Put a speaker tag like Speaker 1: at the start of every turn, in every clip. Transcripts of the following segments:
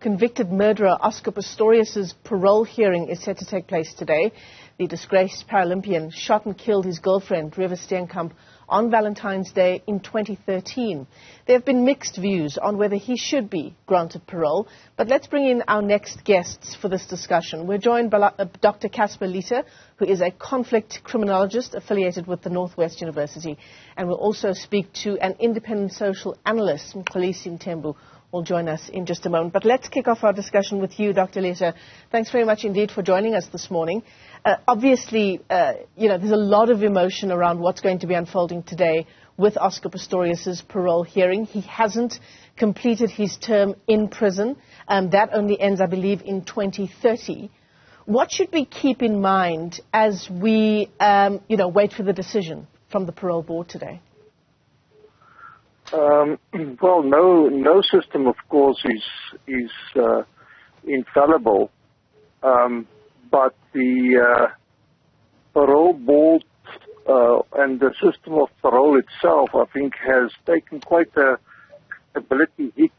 Speaker 1: Convicted murderer Oscar Pistorius' parole hearing is set to take place today. The disgraced Paralympian shot and killed his girlfriend, Reeva Steenkamp, on Valentine's Day in 2013. There have been mixed views on whether he should be granted parole, but let's bring in our next guests for this discussion. We're joined by Dr. Casper Lita, who is a conflict criminologist affiliated with the Northwest University, and we'll also speak to an independent social analyst, Mxolisi Mthembu, will join us in just a moment. But let's kick off our discussion with you, Dr. Lita. Thanks very much indeed for joining us this morning. Obviously, there's a lot of emotion around what's going to be unfolding today with Oscar Pistorius' parole hearing. He hasn't completed his term in prison. That only ends, I believe, in 2030. What should we keep in mind as we, wait for the decision from the parole board today?
Speaker 2: Well, no system, of course, is infallible, but the parole board and the system of parole itself, I think, has taken quite a stability hit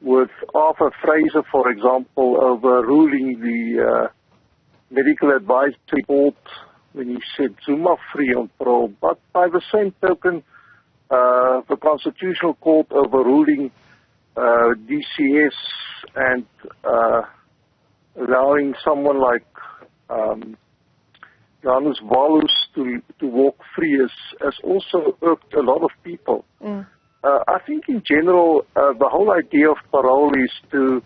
Speaker 2: with Arthur Fraser, for example, overruling the medical advisory board when he said Zuma free on parole. But by the same token, the Constitutional Court overruling DCS and allowing someone like Janus Valus to walk free has also irked a lot of people. I think in general, the whole idea of parole is to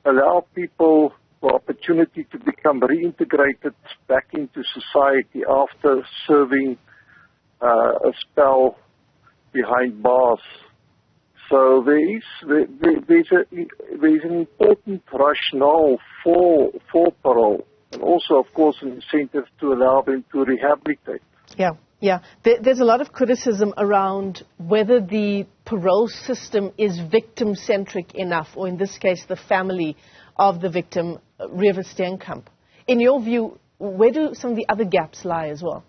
Speaker 2: allow people the opportunity to become reintegrated back into society after serving a spell behind bars. So there's an important rationale for parole, and also, of course, an incentive to allow them to rehabilitate.
Speaker 1: Yeah. There's a lot of criticism around whether the parole system is victim-centric enough, or in this case, the family of the victim, Reeva Steenkamp. In your view, where do some of the other gaps lie as well?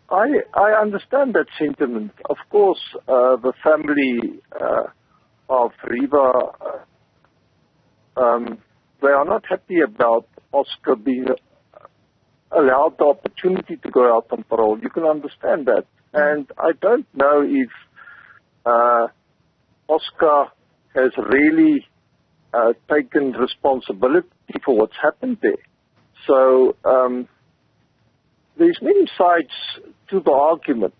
Speaker 2: I understand that sentiment. Of course, the family of Reeva, they are not happy about Oscar being allowed the opportunity to go out on parole. You can understand that. And I don't know if Oscar has really taken responsibility for what's happened there. So there's many sides to the argument,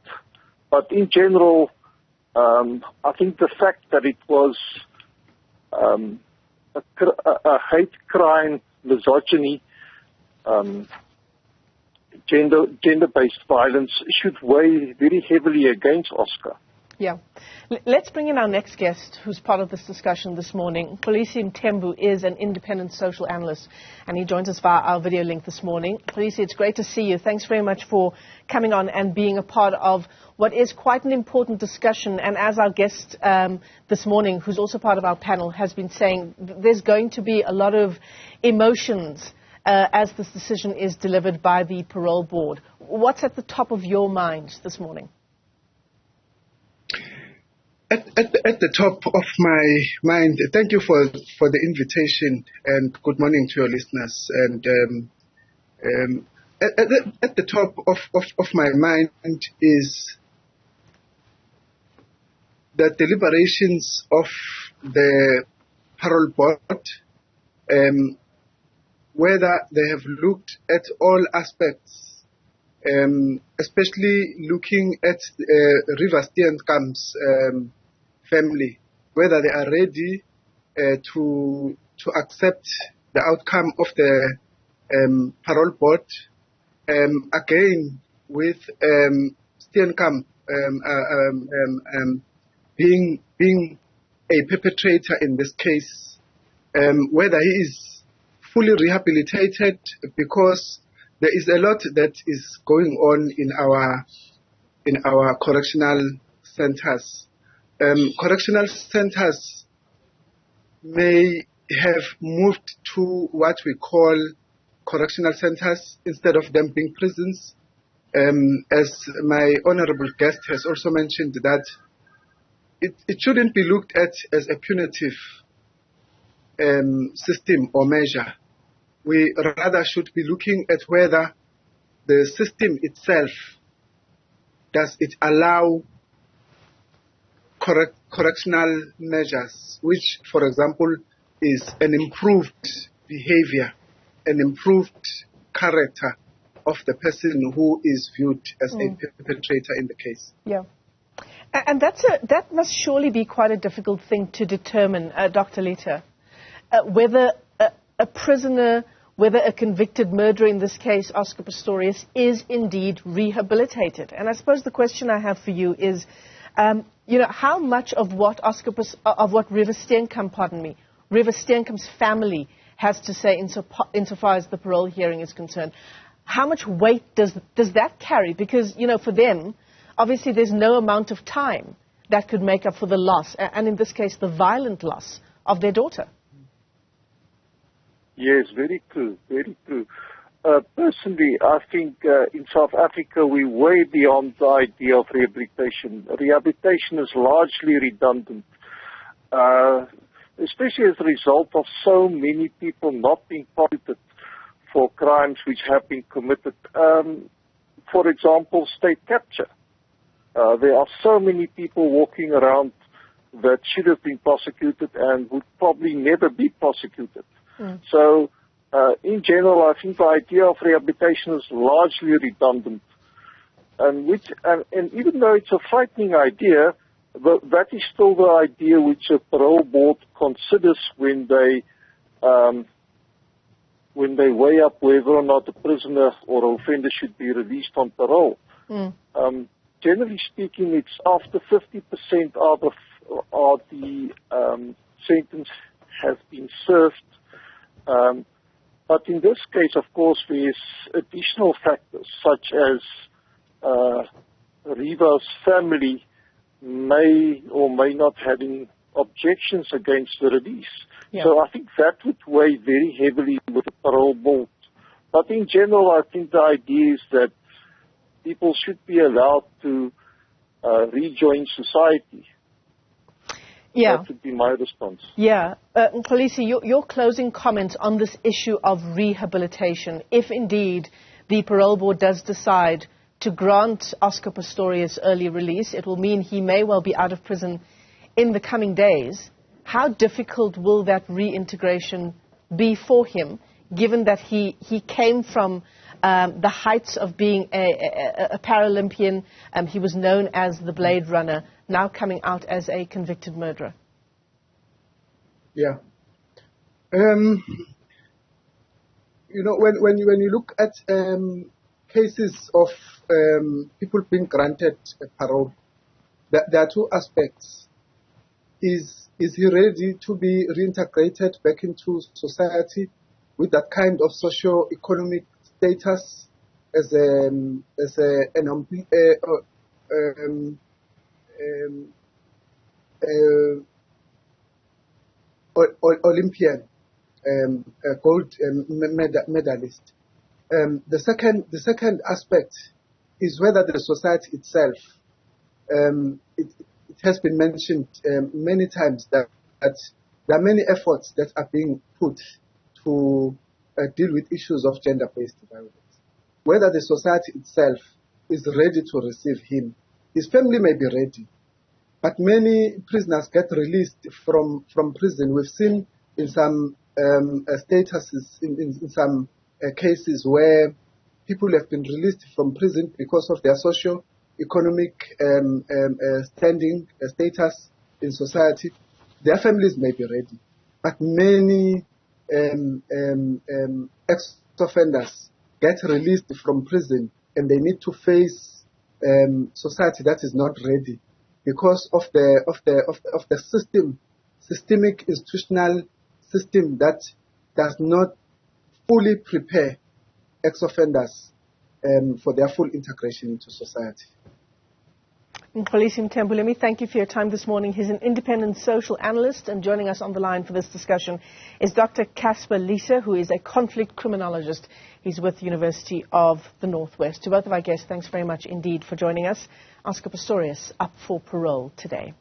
Speaker 2: but in general, I think the fact that it was a hate crime, misogyny, gender-based violence should weigh very heavily against Oscar.
Speaker 1: Yeah. Let's bring in our next guest who's part of this discussion this morning. Mxolisi Mthembu is an independent social analyst, and he joins us via our video link this morning. Mxolisi, it's great to see you. Thanks very much for coming on and being a part of what is quite an important discussion. And as our guest this morning, who's also part of our panel, has been saying, there's going to be a lot of emotions as this decision is delivered by the parole board. What's at the top of your mind this morning?
Speaker 3: At the top of my mind, thank you for the invitation, and good morning to your listeners. And at the top of my mind is the deliberations of the parole board, whether they have looked at all aspects, especially looking at Reeva Steenkamp's family, whether they are ready to accept the outcome of the parole board, again with Steenkamp being a perpetrator in this case, whether he is fully rehabilitated, because there is a lot that is going on in our correctional centers. Correctional centers may have moved to what we call correctional centers instead of them being prisons. As my honorable guest has also mentioned, that it shouldn't be looked at as a punitive system or measure. We rather should be looking at whether the system itself, does it allow correctional measures, which, for example, is an improved behavior, an improved character of the person who is viewed as a perpetrator in the case.
Speaker 1: Yeah. And that must surely be quite a difficult thing to determine, Dr. Lita, whether a prisoner, whether a convicted murderer, in this case Oscar Pistorius, is indeed rehabilitated. And I suppose the question I have for you is, how much of what Reeva Steenkamp's family has to say insofar as the parole hearing is concerned, how much weight does that carry? Because, for them, obviously there's no amount of time that could make up for the loss, and in this case the violent loss of their daughter.
Speaker 2: Yes, very true, very true. Personally, I think in South Africa we're way beyond the idea of rehabilitation. Rehabilitation is largely redundant, especially as a result of so many people not being prosecuted for crimes which have been committed. For example, state capture. There are so many people walking around that should have been prosecuted and would probably never be prosecuted. So, in general, I think the idea of rehabilitation is largely redundant. And even though it's a frightening idea, that is still the idea which a parole board considers when they weigh up whether or not a prisoner or an offender should be released on parole. Generally speaking, it's after 50% of the sentence has been served. But in this case, of course, there's additional factors such as Reeva's family may or may not having objections against the release. Yeah. So I think that would weigh very heavily with the parole board. But in general, I think the idea is that people should be allowed to rejoin society.
Speaker 1: Yeah.
Speaker 2: That would be my response.
Speaker 1: Yeah. Mxolisi, your closing comments on this issue of rehabilitation, if indeed the parole board does decide to grant Oscar Pistorius early release, it will mean he may well be out of prison in the coming days. How difficult will that reintegration be for him, given that he came from the heights of being a Paralympian, he was known as the Blade Runner, now coming out as a convicted murderer?
Speaker 3: Yeah. When you look at cases of people being granted a parole, there are two aspects. Is he ready to be reintegrated back into society with that kind of socio-economic status as an Olympian, a gold medalist? The second aspect is whether the society itself, it has been mentioned many times that there are many efforts that are being put to deal with issues of gender-based violence. Whether the society itself is ready to receive him. His family may be ready, but many prisoners get released from prison. We've seen in some statuses, in some cases where people have been released from prison because of their socio-economic standing status in society. Their families may be ready, but many ex-offenders get released from prison and they need to face society that is not ready because of the systemic institutional system that does not fully prepare ex-offenders for their full integration into society.
Speaker 1: Mxolisi Mthembu, let me thank you for your time this morning. He's an independent social analyst, and joining us on the line for this discussion is Dr. Casper Lisa, who is a conflict criminologist. He's with the University of the Northwest. To both of our guests, thanks very much indeed for joining us. Oscar Pistorius up for parole today.